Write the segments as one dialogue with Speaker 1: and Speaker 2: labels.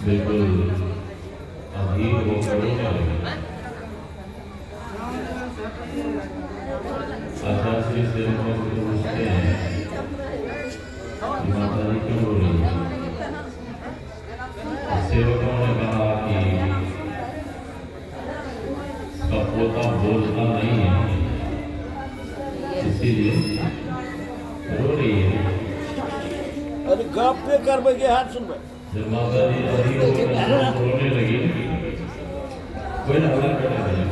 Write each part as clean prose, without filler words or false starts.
Speaker 1: बिल्कुल अधीर होकर रोने लगे। आचार्य श्री सेवकों से पूछते हैं कि माता जी क्यों रो रही है। सेवकों ने कहा कि उसका पोता बोलता नहीं है, इसीलिए रो रही है।
Speaker 2: अरे गप पे कर बगे हाथ सुन भाई।
Speaker 1: जब माता जी अधीर होकर रोने लगी, कोई ना हल्ला करने लगे,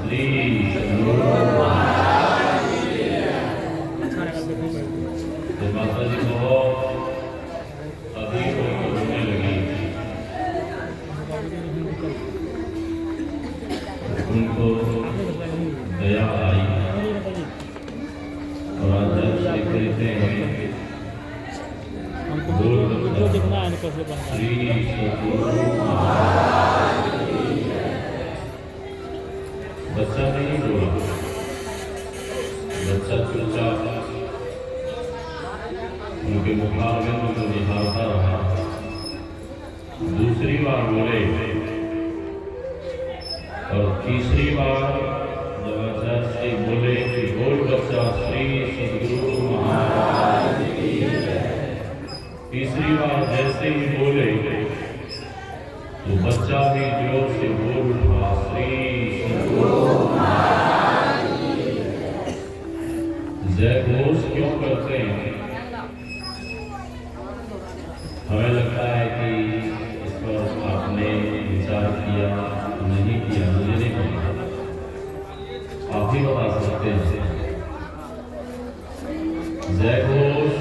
Speaker 1: प्लीज जब माता जी बहुत अधीर होकर रोने लगी, उनको दया आई और आचार्य श्री कहते हैं श्री सद्गुरु बच्चा नहीं बोला, बच्चा चुपचाप उनके मुखारविंद को निहारता रहा। दूसरी बार बोले और तीसरी बार जब आचार्य श्री बोले कि बोल बच्चा श्री सद्गुरु महाराज की जय। तीसरी बार जैसे ही बोले तो बच्चा भी जोर से बोल उठा श्री सद्गुरु महाराज की जय। जय घोष क्यों करते हैं? हमें लगता है कि इस पर आपने विचार किया नहीं किया, मुझे नहीं पता, आप ही बता सकते हैं। जय घोष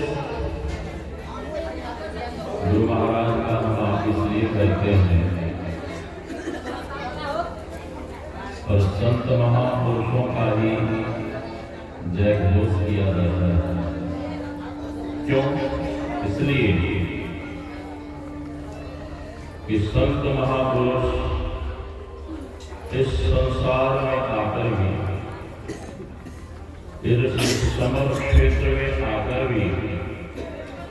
Speaker 1: गुरु महाराज का हम आप इसलिए करते हैं और संत महापुरुषों का ही जय घोष किया जाता है। क्यों? इसलिए कि संत महापुरुष इस संसार में आकर भी, इस समर क्षेत्र में आकर भी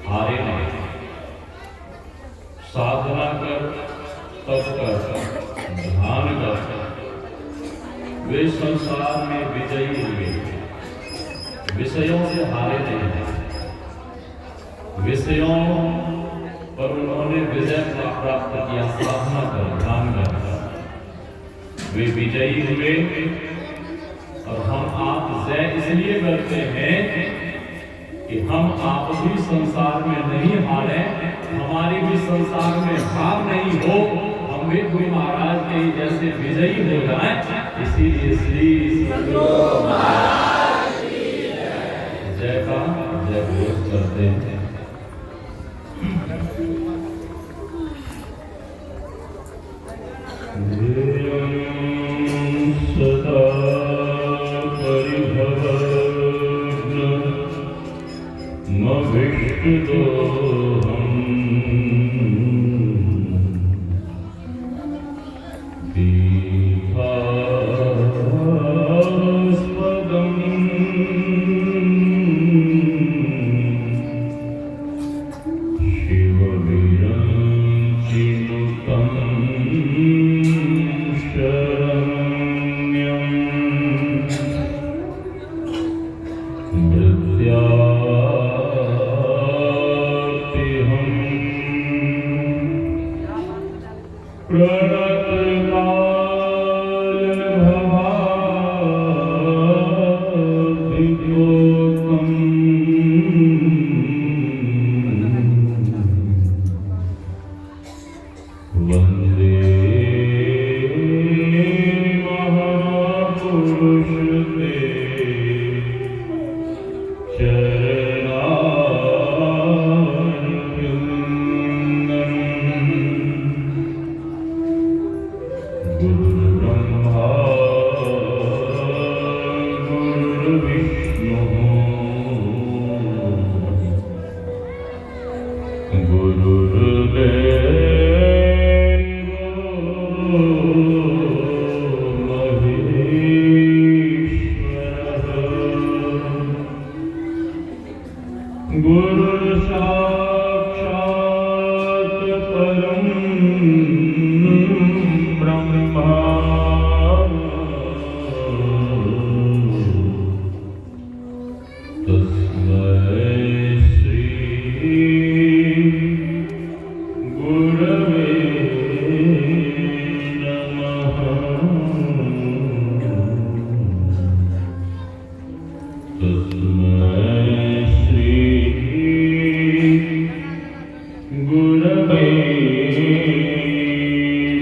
Speaker 1: हारे नहीं। साधना कर, तप कर, ध्यान कर, वे संसार में विजयी हुए, विषयों से हारे नहीं। विषयों पर उन्होंने विजय प्राप्त किया, साधना कर, ध्यान कर, वे विजयी हुए। और हम आप जय इसलिए करते हैं कि हम आप भी संसार में नहीं हारे, हमारी भी संसार में हार नहीं हो, हम भी गुरु महाराज के जैसे विजयी हो जाएं। इसीलिए श्री सद्गुरु महाराज की जय का जय घोष करते हैं। सदा परिभवग्न मविष्टो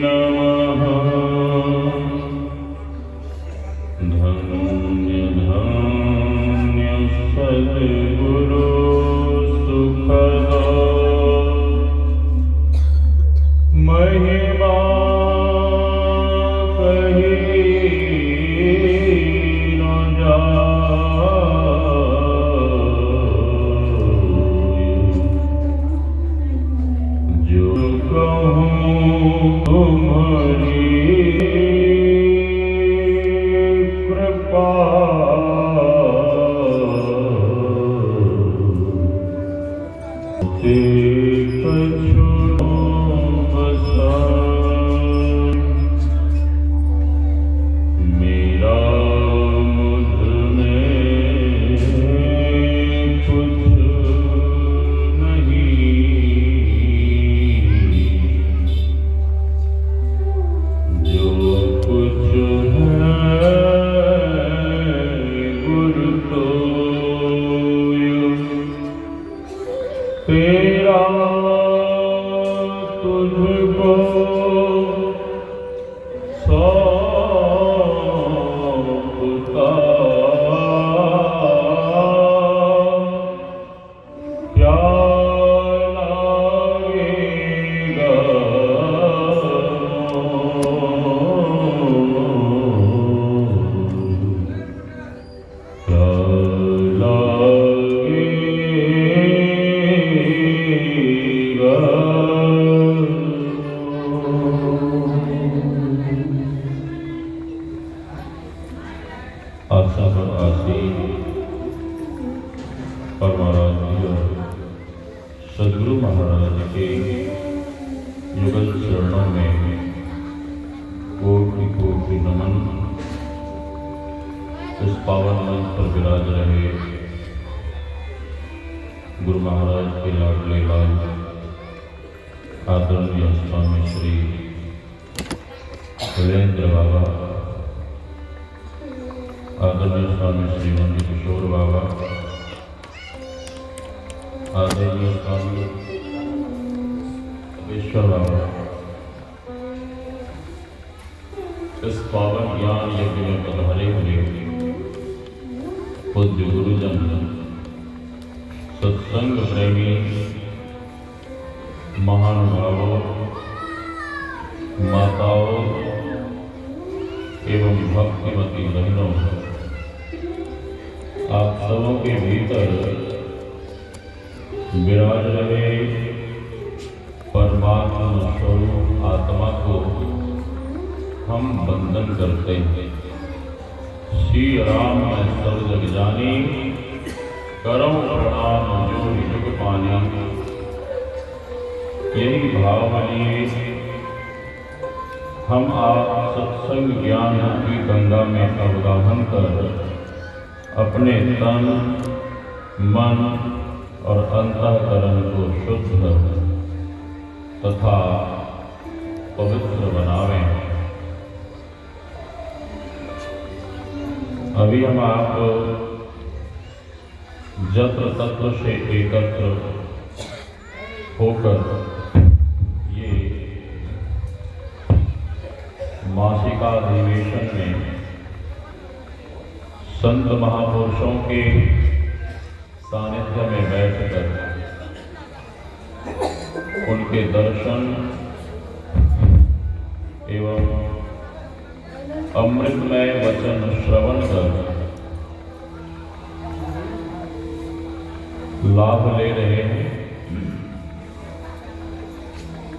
Speaker 3: नमः। धन्य धन्य सद्गुरु सुखद महिमा कही न जाए। जो कहूँ तुम्हारी कृपा ते कछु मेरा मुझ में कुछ नहीं, जो कुछ है गुरु तोय तेरा तुझको सौंपता। क्या लागेगा क्या लागेगा। आशा पर आसीन परमाराध्य सद्गुरु महाराज के युगल चरणों में कोटि कोटि नमन। इस पावन मंच पर विराज रहे गुरु महाराज के लाडले लाल आदरणीय स्वामी श्री वीरेंद्र बाबा, आदरणीय स्वामी श्री नंद किशोर बाबा, आदरणीय स्वामी ईश्वर बाबा, इस पावन ज्ञान यज्ञ में पधारे हुए पूज्य गुरुजन, सत्संग प्रेमी महानुभावों, माताओं एवं भक्तिमती बहनों, आप सबों के भीतर विराज रहे परमात्मा स्वरूप आत्मा को हम वंदन करते हैं। श्री राम मैं सब जग जानी, करो प्रणाम जो युग पानी। यही भाव लिए हम आप सत्संग ज्ञान की गंगा में अवगाहन कर अपने तन, मन और अंतःकरण को शुद्ध तथा पवित्र बनावें। अभी हम आप जत्र तत्व से एकत्र होकर ये मासिकाधिवेशन में संत महापुरुषों के सानिध्य में बैठकर उनके दर्शन एवं अमृतमय वचन श्रवण कर लाभ ले रहे हैं।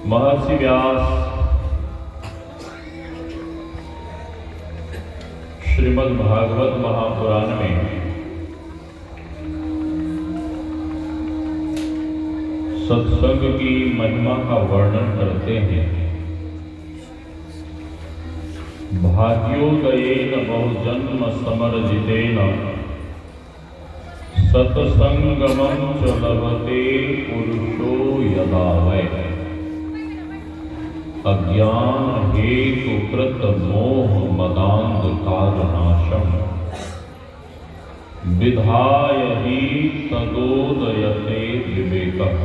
Speaker 3: महर्षि व्यास श्रीमद् भागवत महापुराण में सत्संग की महिमा का वर्णन करते हैं। भाग्योदयेन बहुजन्म समर्जितेन सत्संगमं च लभते पुरुषो यदा वै। अज्ञान हेतु कृत मोह मदांधकार नाशम विधाय ही तदोदयते विवेकः।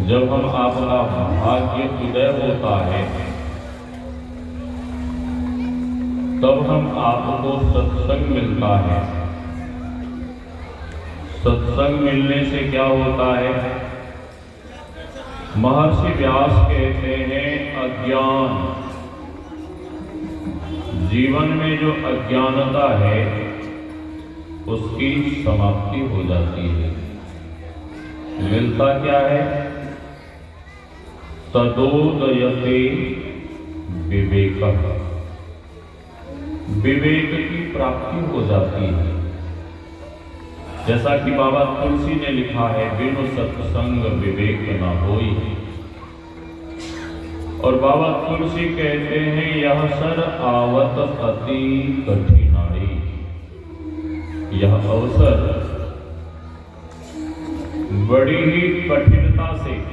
Speaker 3: जब हम आपका भाग्य उदय होता है तब हम आपको सत्संग मिलता है। सत्संग मिलने से क्या होता है? महर्षि व्यास कहते हैं अज्ञान, जीवन में जो अज्ञानता है उसकी समाप्ति हो जाती है। मिलता क्या है? तदोदयते विवेकः, विवेक की प्राप्ति हो जाती है। जैसा कि बाबा तुलसी ने लिखा है, बिनु सत्संग विवेक न होई। और बाबा तुलसी कहते हैं यह सर आवत अति कठिनाई, यह अवसर बड़ी ही कठिनता से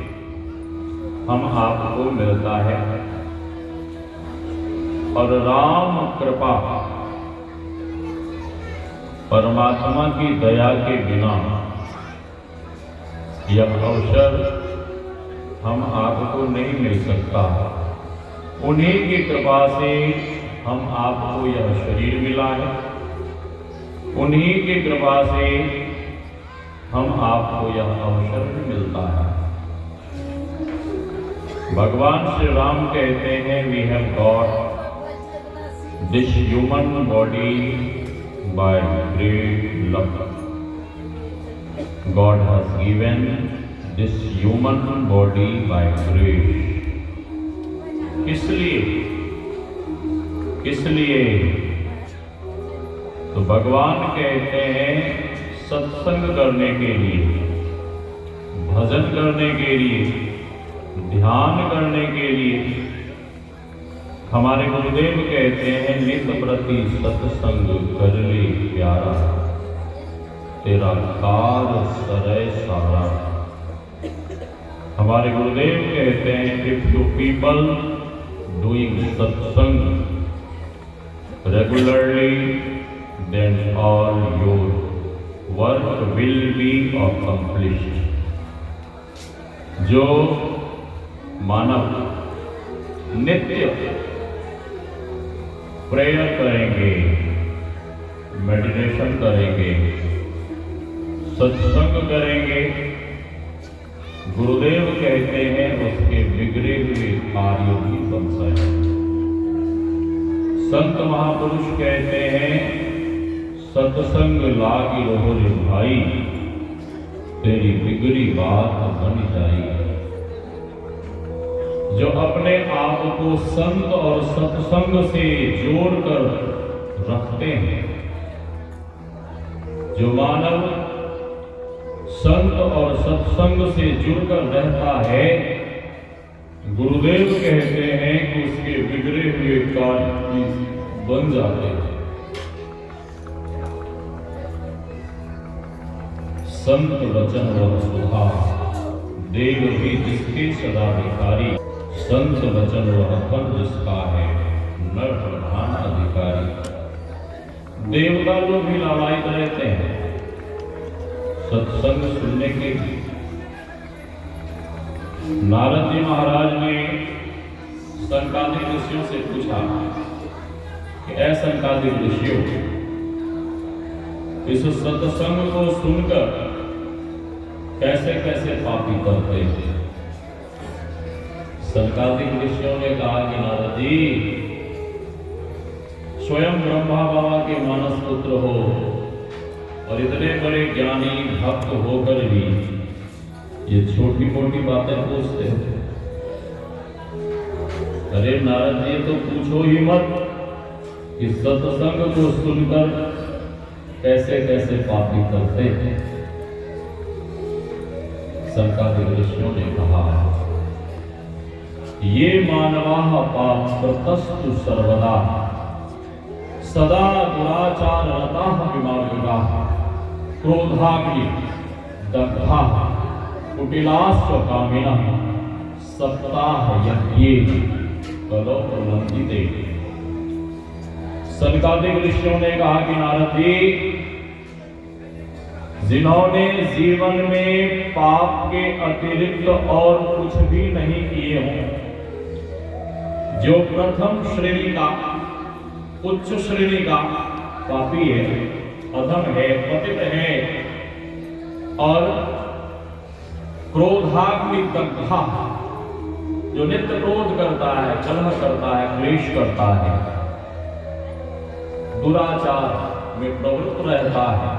Speaker 3: हम आपको मिलता है। और राम कृपा, परमात्मा की दया के बिना यह अवसर हम आपको नहीं मिल सकता। उन्हीं की कृपा से हम आपको यह शरीर मिला है, उन्हीं की कृपा से हम आपको यह अवसर भी मिलता है। भगवान श्री राम कहते हैं we have got this human body by great love. God has given this human body by grace. किस लिए? तो भगवान कहते हैं सत्संग करने के लिए, भजन करने के लिए, ध्यान करने के लिए। हमारे गुरुदेव कहते हैं नित प्रति सत्संग कर ले प्यारा, तेरा कार सरय सारा। हमारे गुरुदेव कहते हैं इफ यू पीपल डूइंग सत्संग regularly then all your work will be accomplished. जो मानव नित्य प्रेयर करेंगे, मेडिटेशन करेंगे, सत्संग करेंगे, गुरुदेव कहते हैं उसके बिगड़े हुए कार्य भी बन जाए। संत महापुरुष कहते हैं सत्संग लागी रहो रे भाई, तेरी बिगड़ी बात बन जाएगी। जो अपने आप को संत और सत्संग से जोड़कर रखते हैं, जो मानव संत और सत्संग से जुड़कर रहता है, गुरुदेव कहते हैं कि उसके बिगड़े हुए कार्य बन जाते हैं। संत वचन व सुधा देव भी जिसके सदा भिखारी, संत वचन वह फल जिसका है नर प्रधान अधिकारी। देवता लोग भी लालायित रहते हैं सत्संग सुनने के लिए। नारद जी महाराज ने सनकादिक ऋषियों से पूछा कि ऐ सनकादिक ऋषियों, इस सत्संग को सुनकर कैसे कैसे पापी करते हैं। सनकादिक ऋषियों ने कहा कि नारद जी, स्वयं ब्रह्मा बाबा के मानस पुत्र हो और इतने बड़े ज्ञानी भक्त होकर भी ये छोटी मोटी बातें पूछते हैं। अरे नारद जी, तो पूछो ही मत कि सत्संग को सुनकर कैसे कैसे पापी करते हैं। सनकादिक ऋषियों ने कहा ये मानवाः पापस्तु सर्वदा सदा दुराचार रताः विमार्गाः क्रोधाग्नि दग्धाः कुटिलाश्च कामिनः सप्ताह यज्ञे कलो प्रलंबिते। सनकादिक ऋषियों ने कहा कि नारद जी, जिन्होंने जीवन में पाप के अतिरिक्त और कुछ भी नहीं किए हों, जो प्रथम श्रेणी का, उच्च श्रेणी का पापी है, अधम है, पतित है और क्रोधाग्नि दग्धा, जो नित्य क्रोध करता है, कलह करता है, क्लेश करता है, दुराचार में प्रवृत्त रहता है।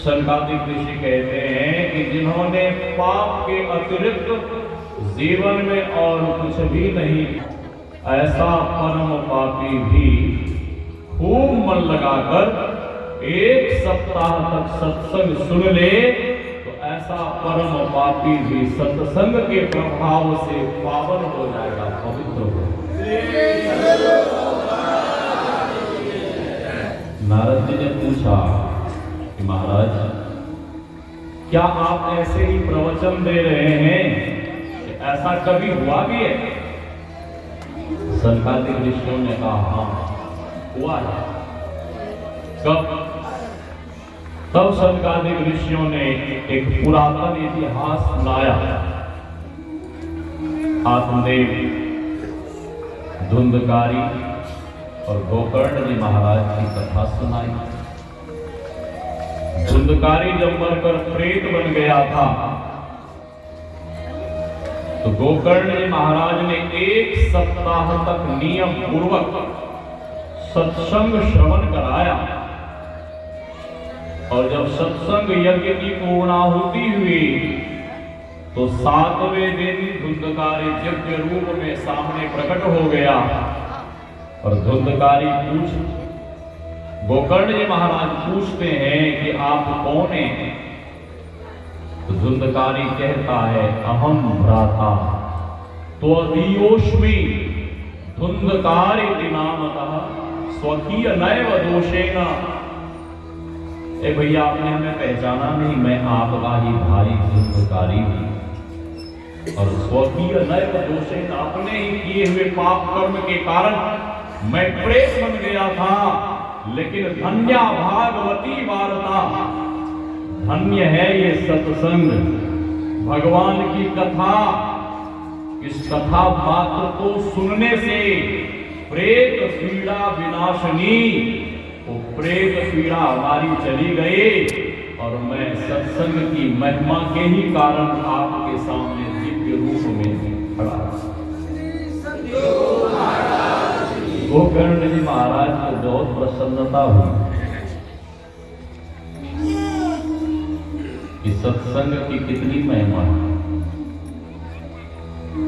Speaker 3: सनकादिक ऋषि कहते हैं कि जिन्होंने पाप के अतिरिक्त जीवन में और कुछ भी नहीं, ऐसा परम पापी भी खूब मन लगाकर एक सप्ताह तक सत्संग सुन ले तो ऐसा परम पापी भी सत्संग के प्रभाव से पावन हो जाएगा, पवित्र हो। नारद जी ने पूछा कि महाराज, क्या आप ऐसे ही प्रवचन दे रहे हैं कि ऐसा कभी हुआ भी है? सनकादिक ऋषियों ने कहा हाँ हुआ है। कब? तब सनकादिक ऋषियों ने एक पुरातन इतिहास सुनाया। आत्मदेव, धुंधकारी और गोकर्ण जी महाराज की कथा सुनाई। धुंधकारी जब मरकर प्रेत बन गया था तो गोकर्ण जी महाराज ने एक सप्ताह तक नियम पूर्वक सत्संग श्रवण कराया और जब सत्संग यज्ञ की पूर्णाहुति हुई तो 7वें दिन धुंधकारी दिव्य रूप में सामने प्रकट हो गया और धुंधकारी गोकर्ण जी महाराज पूछते हैं कि आप कौन हैं? तो धुंधकारी कहता है अहम भ्राता त्वदीयोष्मि धुंधकारी नामतः स्वकीय नैव दोषेण। भैया आपने हमें पहचाना नहीं, मैं आपका ही भाई धुंधकारी हूं और स्वकीय नैव दोषेण, अपने ही किए हुए पाप कर्म के कारण मैं प्रेत बन गया था, लेकिन धन्या भागवती वार्ता, धन्य है ये सत्संग, भगवान की कथा। इस कथा मात्र को सुनने से प्रेत पीड़ा विनाशनी, वो प्रेत पीड़ा हमारी चली गई और मैं सत्संग की महिमा के ही कारण आपके सामने दिव्य रूप में खड़ा। गोकर्ण जी महाराज को बहुत प्रसन्नता हुई कि सत्संग की कितनी महिमा है।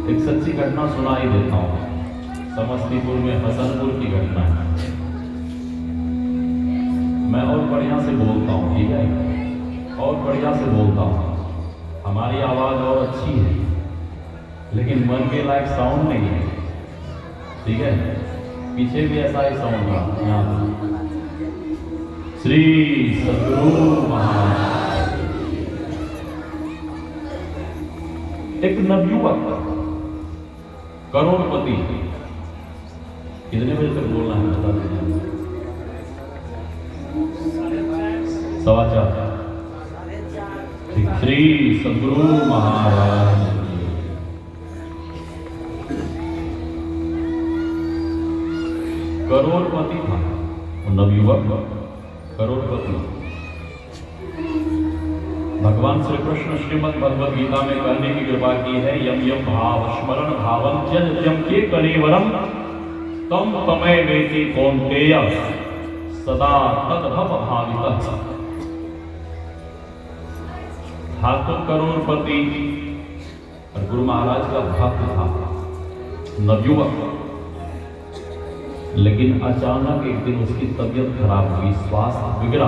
Speaker 3: एक सच्ची घटना सुनाई देता हूं, समस्तीपुर में हसनपुर की घटना है। मैं और बढ़िया से बोलता हूं, ठीक है, और बढ़िया से बोलता हूं। हमारी आवाज और अच्छी है लेकिन मन के लायक साउंड नहीं है, ठीक है। पीछे भी ऐसा ही साउंड था। यहाँ श्री सद्गुरु महाराज, एक नवयुवक करोड़पति, कितने बजे तक बोलना है बता दीजिए? 4:15। श्री सद्गुरु महाराज करोड़पति था, नवयुवक करोड़पति। भगवान श्री कृष्ण श्रीमद् भगवद गीता में कहने की कृपा की है, यम यम भाव स्मरण भावम त्यज यम के कलेवरम तम तमय वेति कौन्तेय सदा तद्भव भावितः। ठाकुर करोड़पति और गुरु महाराज का भक्त था, नवयुवक। लेकिन अचानक एक दिन उसकी तबीयत खराब हुई, स्वास्थ्य बिगड़ा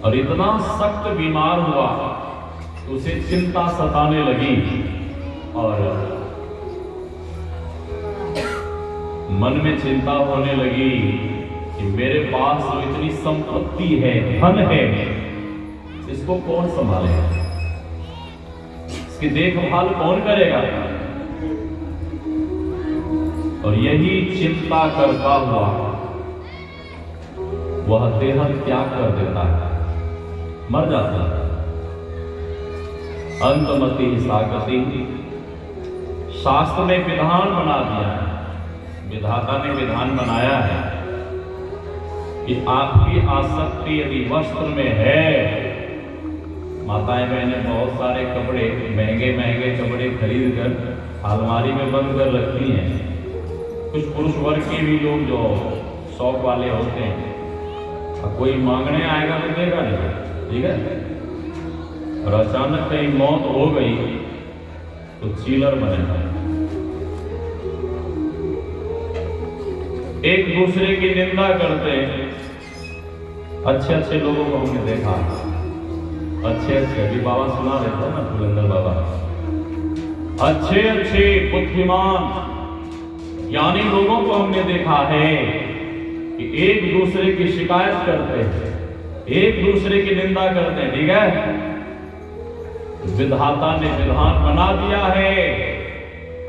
Speaker 3: और इतना सख्त बीमार हुआ तो उसे चिंता सताने लगी और मन में चिंता होने लगी कि मेरे पास तो इतनी संपत्ति है, धन है, इसको कौन संभालेगा, इसकी देखभाल कौन करेगा। और यही चिंता करता हुआ वह देह त्याग कर देता है, मर जाता है। अंतमति सागति, शास्त्र ने विधान बना दिया है, विधाता ने विधान बनाया है कि आपकी आसक्ति यदि वस्त्र में है, माताएं बहनें बहुत सारे कपड़े, महंगे महंगे कपड़े खरीद कर अलमारी में बंद कर रखती हैं। कुछ पुरुष वर्ग के भी लोग जो शौक वाले होते हैं, कोई मांगने आएगा तो देगा नहीं, ठीक है। और अचानक कहीं मौत हो गई तो चीलर बनेगा। एक दूसरे की निंदा करते हैं। अच्छे अच्छे लोगों को हमने देखा, अच्छे अभी बाबा सुना रहे थे ना, फुलंदर बाबा, अच्छे अच्छे बुद्धिमान ज्ञानी लोगों को हमने देखा है कि एक दूसरे की शिकायत करते हैं, एक दूसरे की निंदा करते हैं, ठीक है। विधाता ने विधान बना दिया है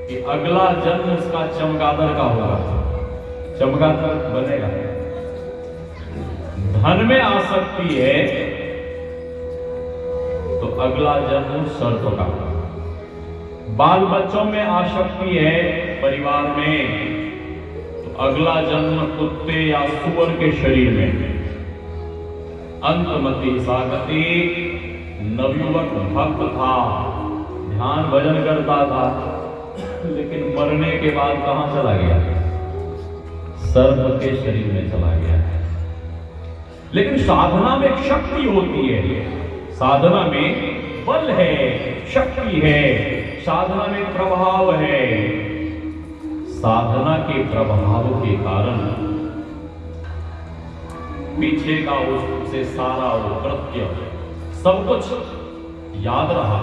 Speaker 3: कि अगला जन्म उसका चमगादड़ का होगा, चमगादड़ बनेगा। धन में आसक्ति है तो अगला जन्म सर्प का। बाल बच्चों में आसक्ति है परिवार में तो अगला जन्म कुत्ते या सुअर के शरीर में। अंतमति सागति, नवयुवक भक्त था, ध्यान भजन करता था, लेकिन मरने के बाद कहां चला गया? सर्प के शरीर में चला गया। लेकिन साधना में एक शक्ति होती है, साधना में बल है, शक्ति है, साधना में प्रभाव है। साधना के प्रभाव के कारण पीछे का उससे सारा वो कृत्य सब कुछ याद रहा।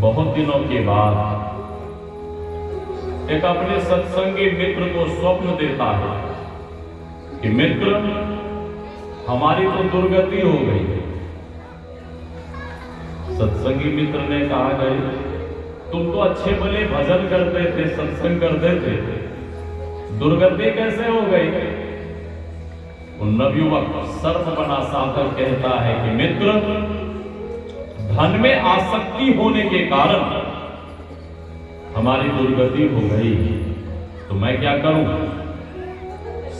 Speaker 3: बहुत दिनों के बाद एक अपने सत्संगी मित्र को स्वप्न देता है कि मित्र, हमारी तो दुर्गति हो गई। सत्संगी मित्र ने कहा, गए तुम तो अच्छे भले भजन करते थे, सत्संग करते थे, दुर्गति कैसे हो गई? नवयुवक सर्प बना साधक कहता है कि मित्र, धन में आसक्ति होने के कारण हमारी दुर्गति हो गई, तो मैं क्या करूं?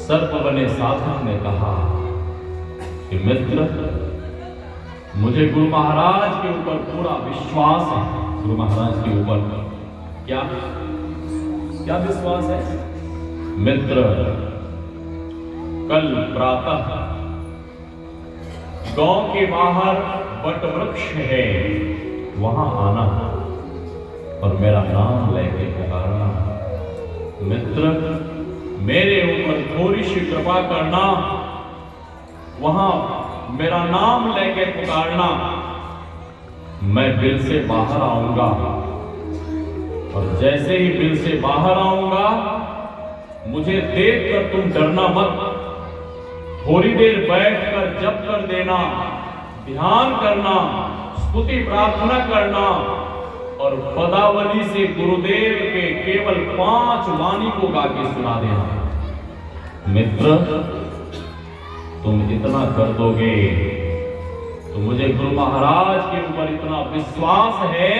Speaker 3: सर्प बने साधक ने कहा कि मित्र, मुझे गुरु महाराज के ऊपर पूरा विश्वास है। गुरु महाराज के ऊपर क्या क्या विश्वास है? मित्र, कल प्रातः गांव के बाहर वट वृक्ष है, वहां आना और मेरा नाम लेके पुकारना। मित्र, मेरे ऊपर थोड़ी सी कृपा करना, वहां मेरा नाम लेके पुकारना, मैं बिल से बाहर आऊंगा और जैसे ही बिल से बाहर आऊंगा, मुझे देखकर तुम डरना मत। थोड़ी देर बैठकर जप कर देना, ध्यान करना, स्तुति प्रार्थना करना और पदावली से गुरुदेव के केवल 5 वाणी को गा के सुना देना। मित्र, तुम इतना कर दोगे तो मुझे गुरु महाराज के ऊपर इतना विश्वास है,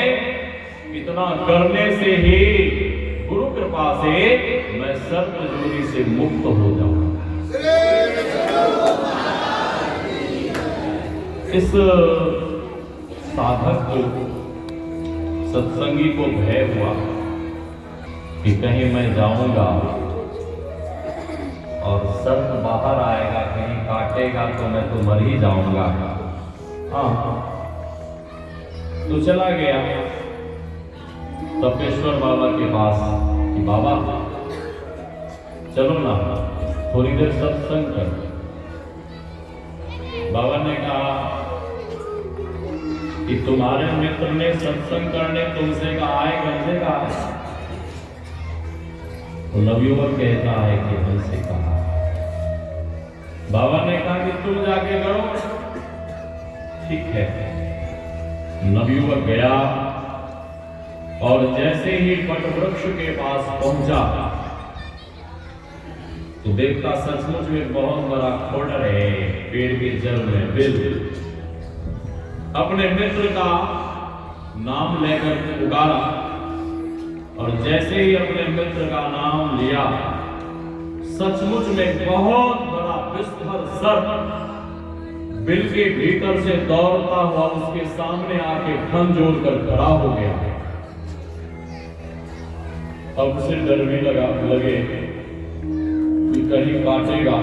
Speaker 3: इतना करने से ही गुरु कृपा से मैं सर्प जोनी से मुक्त हो जाऊंगा। इस साधक को, सत्संगी को भय हुआ कि कहीं मैं जाऊंगा और सर्प बाहर आएगा, कहीं काटेगा तो मैं तो मर ही जाऊंगा। हाँ, तो चला गया तपेश्वर बाबा के पास कि बाबा चलो ना, थोड़ी देर सत्संग कर। बाबा ने कहा कि तुम्हारे मित्र ने सत्संग करने तुमसे कहा है, हमसे कहा है? तो नवयुवक कहता है कि हमसे कहा। बाबा ने कहा कि तुम जाके करो। ठीक है। नवयुवक गया और जैसे ही वट वृक्ष के पास पहुंचा, तो देखता सचमुच में बहुत बड़ा खोडर है पेड़ के जड़ में बिल। अपने मित्र का नाम लेकर पुकारा और जैसे ही अपने मित्र का नाम लिया, सचमुच में बहुत बड़ा विस्फर सर्प बिल के भीतर से दौड़ता हुआ उसके सामने आके फन जोड़कर खड़ा हो गया। अब उसे डर भी लगे कि कहीं काटेगा,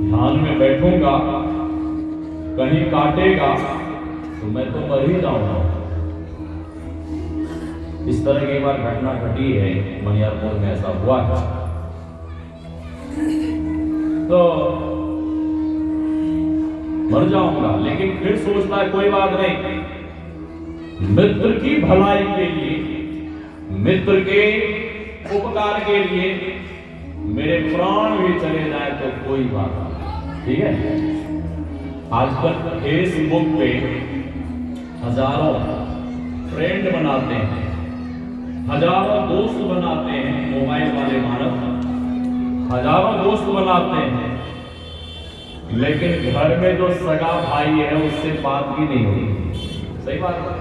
Speaker 3: ध्यान में बैठूंगा, कहीं काटेगा तो मैं तो मर ही जाऊंगा। इस तरह की एक बार घटना घटी है बनियारपुर में, ऐसा हुआ है। तो मर जाऊंगा, लेकिन फिर सोचता है कोई बात नहीं, मित्र की भलाई के लिए, मित्र के उपकार के लिए मेरे प्राण भी चले जाए तो कोई बात नहीं, ठीक है। आजकल फेसबुक पे हजारों फ्रेंड बनाते हैं, हजारों दोस्त बनाते हैं, मोबाइल वाले मानव हजारों दोस्त बनाते हैं, लेकिन घर में जो सगा भाई है उससे बात भी नहीं होती। सही बात है,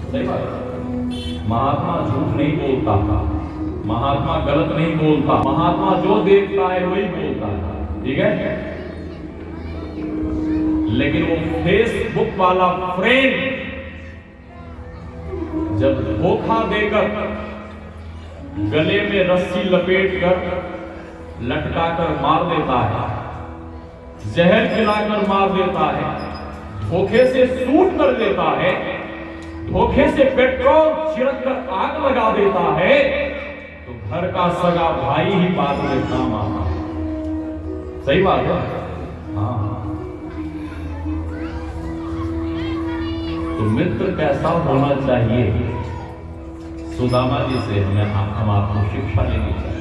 Speaker 3: सही बात है। महात्मा झूठ नहीं बोलता, महात्मा गलत नहीं बोलता, महात्मा जो देखता है वही बोलता है, ठीक है। लेकिन वो फेसबुक वाला फ्रेंड जब धोखा देकर गले में रस्सी लपेट कर लटकाकर मार देता है, जहर खिलाकर मार देता है, धोखे से सूट कर देता है, धोखे से पेट्रोल छिड़क कर आग लगा देता है, तो घर का सगा भाई ही बाद में काम आता है। सही बात है, हाँ। तो मित्र कैसा होना चाहिए, सुदामा जी से हम आपको शिक्षा लेनी चाहिए।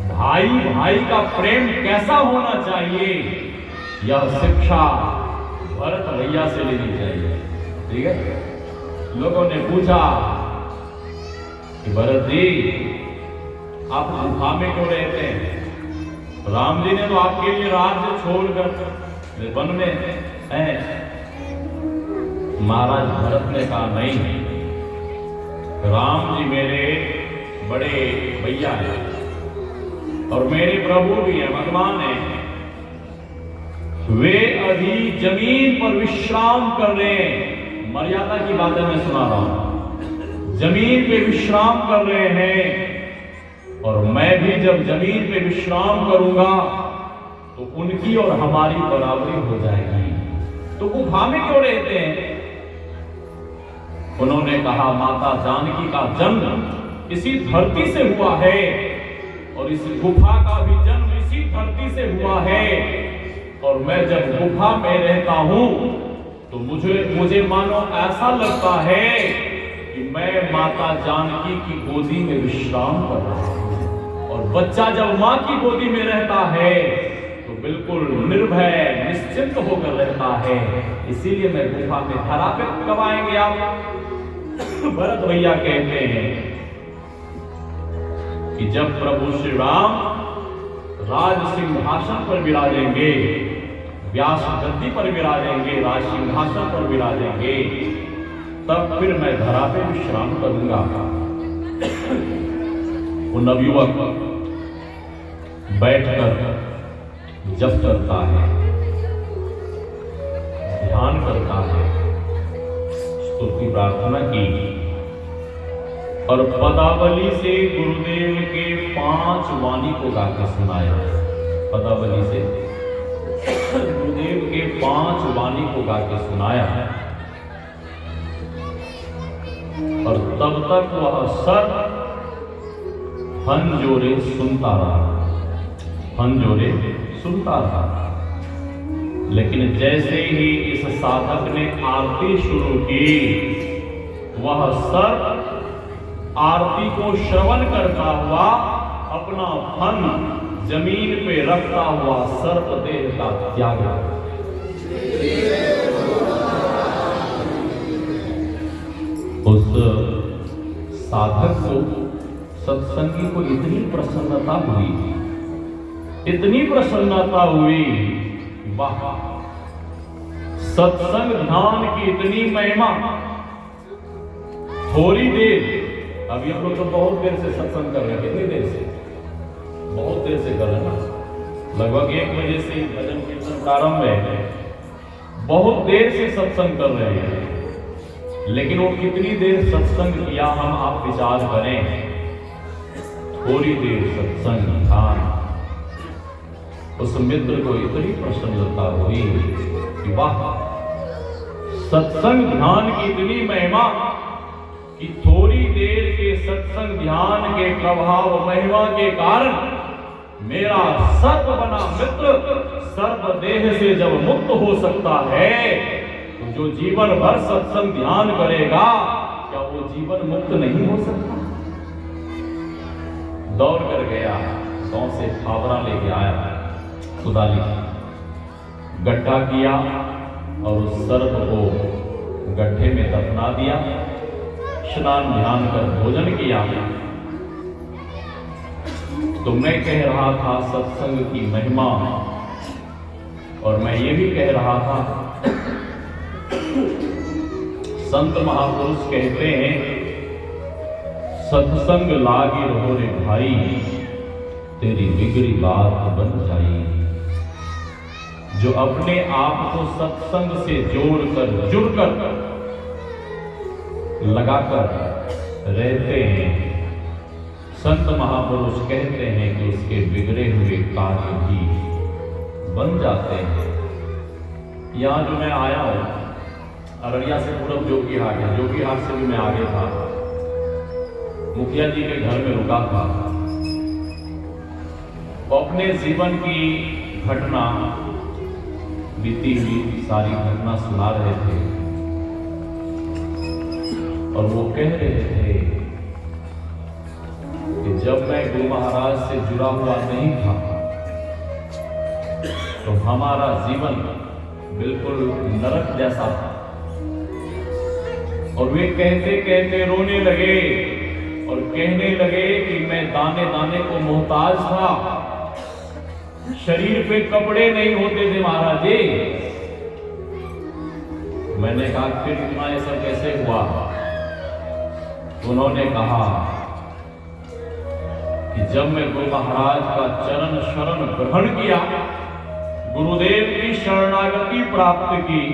Speaker 3: भाई भाई का प्रेम कैसा होना चाहिए, यह शिक्षा भरत भैया से लेनी चाहिए, ठीक है। लोगों ने पूछा कि भरत जी आप गुफा में क्यों रहते हैं? राम जी ने तो आपके लिए राज्य छोड़कर वन में हैं। महाराज भरत ने कहा नहीं, राम जी मेरे बड़े भैया हैं और मेरे प्रभु भी हैं, भगवान हैं। वे अभी जमीन पर विश्राम कर रहे हैं। मर्यादा की बातें मैं सुना रहा हूं। जमीन पे विश्राम कर रहे हैं और मैं भी जब जमीन पे विश्राम करूंगा तो उनकी और हमारी बराबरी हो जाएगी। तो गुफा में क्यों रहते हैं? उन्होंने कहा माता जानकी का जन्म इसी धरती से हुआ है और इस गुफा का भी जन्म इसी धरती से हुआ है, और मैं जब गुफा में रहता हूं तो मुझे मानो ऐसा लगता है कि मैं माता जानकी की गोदी में विश्राम कर रहा हूं। और बच्चा जब मां की गोदी में रहता है तो बिल्कुल निर्भय निश्चिंत होकर रहता है। इसीलिए मैं गुफा में हरा पे कब आएंगे आप? भरत भैया कहते हैं कि जब प्रभु श्री राम राज सिंहासन पर विराजेंगे, व्यास गद्दी पर विराजेंगे, राज सिंहासन पर विराजेंगे, तब फिर मैं धरा पे विश्राम करूंगा। वो नवयुवक बैठकर जप करता है, ध्यान करता है, स्तुति प्रार्थना की और पदावली से गुरुदेव के 5 वाणी को गाकर सुनाया। पदावली से गुरुदेव के 5 वाणी को गाकर सुनाया और तब तक वह सर फन जोरे सुनता रहा, फन जोरे सुनता रहा। लेकिन जैसे ही इस साधक ने आरती शुरू की, वह सर आरती को श्रवण करता हुआ अपना फन जमीन पे रखता हुआ सर्प देह का त्याग। उस साधक को, सत्संगी को इतनी प्रसन्नता हुई
Speaker 1: इतनी प्रसन्नता हुई, वाह, सत्संग ध्यान की इतनी महिमा। थोड़ी देर, अभी हम लोग तो बहुत देर से सत्संग कर रहे हैं। कितनी देर से? बहुत देर से कर रहे हैं ना, लगभग 1 बजे से भजन कीर्तन प्रारंभ है। बहुत देर से सत्संग कर रहे हैं, लेकिन वो कितनी देर सत्संग किया हम आप विचार करें। थोड़ी देर सत्संग ध्यान, उस मित्र को इतनी प्रसन्नता हुई कि वाह, सत्संग ध्यान की इतनी महिमा कि थोड़ी देर के सत्संग ध्यान के प्रभाव महिमा के कारण मेरा सर्प बना मित्र सर्प देह से जब मुक्त हो सकता है, तो जो जीवन भर सत्संग ध्यान करेगा, क्या वो जीवन मुक्त नहीं हो सकता? दौड़ कर गया, गांव से फावड़ा लेके आया, कुदाली गड्ढा किया और उस सर्प को गड्ढे में दफना दिया, स्नान ध्यान कर भोजन किया। तो मैं कह रहा था सत्संग की महिमा, और मैं ये भी कह रहा था, संत महापुरुष कहते हैं, सत्संग लागी रहो रे भाई, तेरी बिगड़ी बात बन जाई। जो अपने आप को सत्संग से जोड़कर जुड़कर लगाकर रहते हैं, संत महापुरुष कहते हैं कि उसके बिगड़े हुए कार्य भी बन जाते हैं। यहाँ जो मैं आया हूँ, अररिया से पूरब जोकीहाट है, जोकीहाट से भी मैं आगे था, मुखिया जी के घर में रुका था। अपने जीवन की घटना, बीती हुई सारी घटना सुना रहे थे, और वो कह रहे थे कि जब मैं गुरु महाराज से जुड़ा हुआ नहीं था, तो हमारा जीवन बिल्कुल नरक जैसा था। और वे कहते कहते रोने लगे और कहने लगे कि मैं दाने दाने को मोहताज था, शरीर पे कपड़े नहीं होते थे महाराज जी। मैंने कहा फिर इतना ऐसा कैसे हुआ? उन्होंने कहा कि जब मैं गुरु महाराज का चरण शरण ग्रहण किया, गुरुदेव की शरणागति प्राप्त की,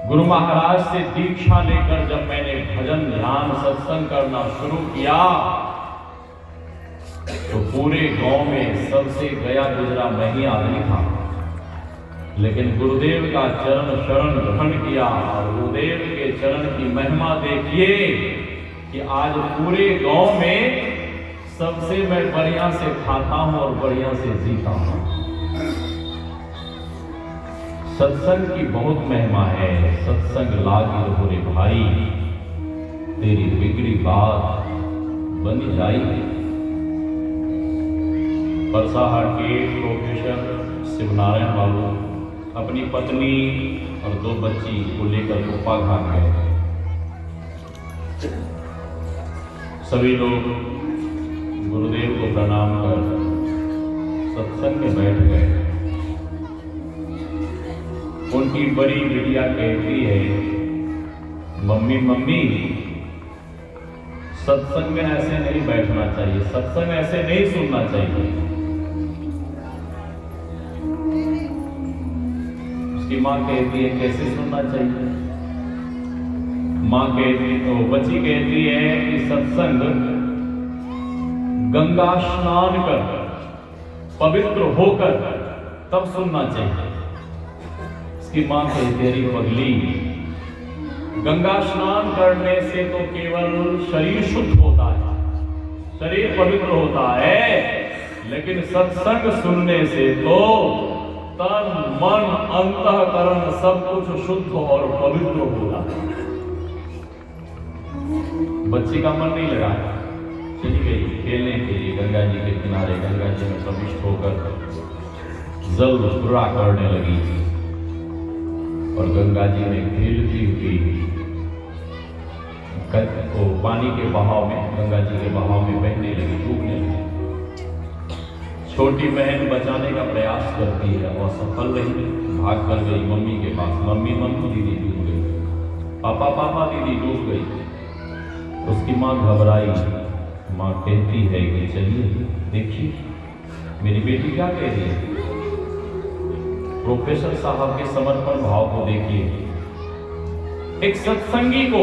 Speaker 1: गुरु महाराज से दीक्षा लेकर जब मैंने भजन ध्यान सत्संग करना शुरू किया, तो पूरे गांव में सबसे गया गुजरा मैं ही आदमी था। लेकिन गुरुदेव का चरण शरण ग्रहण किया, और गुरुदेव के चरण की महिमा देखिए कि आज पूरे गांव में सबसे मैं बढ़िया से खाता हूं और बढ़िया से जीता हूं। सत्संग की बहुत महिमा है। सत्संग लागी रहो रे भाई, तेरी बिगड़ी बात बन जाई। परसाहाट के प्रोफेसर शिवनारायण बाबू अपनी पत्नी और 2 बच्ची को लेकर कुप्पा घाट गए। सभी लोग गुरुदेव को प्रणाम कर सत्संग में बैठ गए। उनकी बड़ी बिटिया कहती है, मम्मी मम्मी सत्संग में ऐसे नहीं बैठना चाहिए, सत्संग ऐसे नहीं सुनना चाहिए। उसकी माँ कहती है कैसे सुनना चाहिए? माँ कहती तो बच्ची कहती है कि सत्संग गंगा स्नान कर पवित्र होकर तब सुनना चाहिए। इसकी मां कहती है पगली, गंगा स्नान करने से तो केवल शरीर शुद्ध होता है, शरीर पवित्र होता है, लेकिन सत्संग सुनने से तो तन मन अंतःकरण सब कुछ शुद्ध और पवित्र होता है। बच्ची का मन नहीं लगा, चली गई खेलने के लिए गंगा जी के किनारे। गंगा जी में प्रविष्ट होकर जल पूरा करने लगी, और गंगा जी में खेलती हुई पानी के बहाव में, गंगा जी के बहाव में बहने लगी, डूबने लगी।
Speaker 3: छोटी बहन बचाने का प्रयास करती है और सफल रही, भाग कर गई मम्मी के पास। मम्मी मम्मी दीदी डूब गई, पापा पापा दीदी डूब गई। उसकी माँ घबराई। माँ कहती है कि चलिए देखिए मेरी बेटी क्या कह रही है। प्रोफेसर साहब के समर्पण भाव को देखिए। एक सत्संगी को,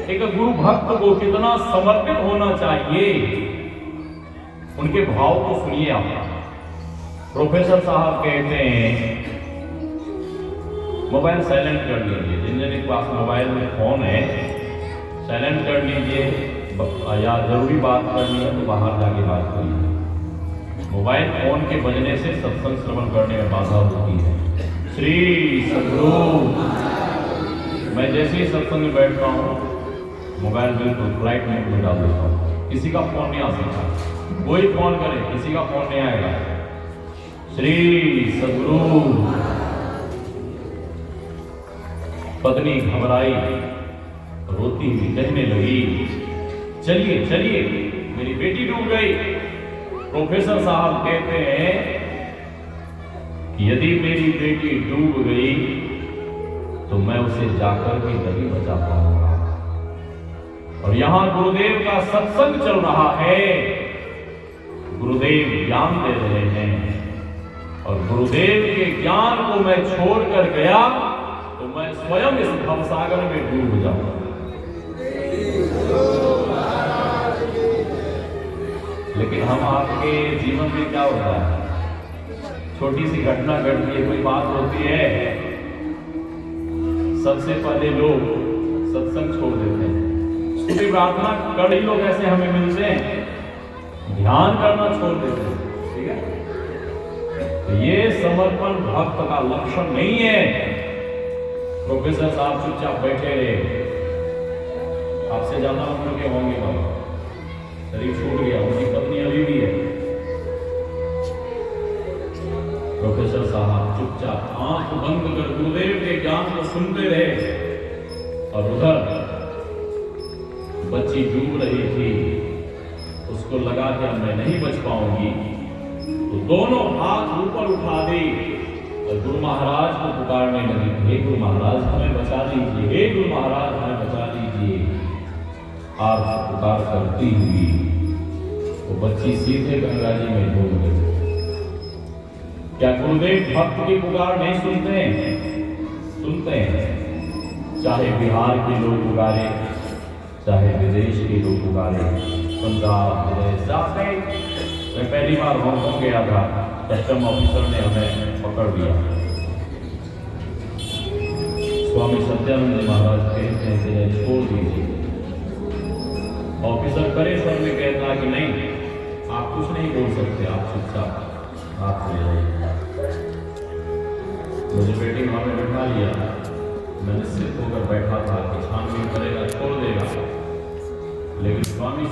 Speaker 3: एक गुरु भक्त को कितना समर्पित होना चाहिए, उनके भाव को सुनिए आप। प्रोफेसर साहब कहते हैं मोबाइल साइलेंट कर लीजिए। जिन जिन के पास मोबाइल में फोन है साइलेंट कर लीजिए, या जरूरी बात करनी है तो बाहर जाके बात करिए। मोबाइल फोन के बजने से सत्संग श्रवण करने में बाधा होती है। श्री सद्गुरु, मैं जैसे ही सत्संग में बैठता हूँ मोबाइल बिल्कुल फ्लाइट मोड में डाल देता हूँ। किसी का फोन नहीं आ सकता, कोई फोन करे किसी का फोन नहीं आएगा। श्री सद्गुरु। पत्नी घबराई, रोती हुई कहने लगी चलिए चलिए मेरी बेटी डूब गई। प्रोफेसर साहब कहते हैं कि यदि मेरी बेटी डूब गई तो मैं उसे जाकर के नहीं बचा पाऊंगा। और यहां गुरुदेव का सत्संग चल रहा है, गुरुदेव ज्ञान दे रहे हैं, और गुरुदेव के ज्ञान को मैं छोड़कर गया तो मैं स्वयं इस भवसागर में डूब जाऊंगा। लेकिन हम आपके जीवन में क्या होता है, छोटी सी घटना घटती है, कोई बात होती है, सबसे पहले लोग सत्संग छोड़ देते हैं। स्तुति प्रार्थना कर ही लोग ऐसे हमें मिलते हैं, ध्यान करना छोड़ देते हैं। ठीक है, तो ये समर्पण भक्त का लक्षण नहीं है। प्रोफेसर साहब चुपचाप बैठे रहे, आपसे ज्यादा उम्र के होंगे बाबा, शरीर छूट गया, उनकी पत्नी अभी भी है। प्रोफेसर साहब चुपचाप आंख बंद कर गुरुदेव के ज्ञान को सुनते रहे। और उधर बच्ची डूब रही थी, उसको लगा कि मैं नहीं बच पाऊंगी, तो दोनों हाथ ऊपर उठा दी और गुरु महाराज को पुकारने लगी, हे गुरु महाराज हमें बचा लीजिए, हे गुरु महाराज हमें बचा लीजिए। आप पुकार करती हुई वो बच्ची सीधे गंगा जी में डूब गई। क्या गुरुदेव भक्त की पुकार नहीं सुनते हैं? सुनते हैं। चाहे बिहार के लोग पुकारे, चाहे विदेश के लोग पुकारे, पंजाब विदेश जाते। मैं पहली बार हांगकांग गया था, कस्टम ऑफिसर ने हमें पकड़ लिया। स्वामी सत्यानंद महाराज कहते हैं कि छोड़ दीजिए। ऑफिसर करे स्वर में कहता कि नहीं आप कुछ नहीं बोल सकते, आप चुपचाप आप ले जाइए। मुझे वेटिंग हॉल में बैठा लिया, मैं निश्चित होकर बैठा था कि छानबीन करेगा, छोड़ देगा, लेकिन स्वामी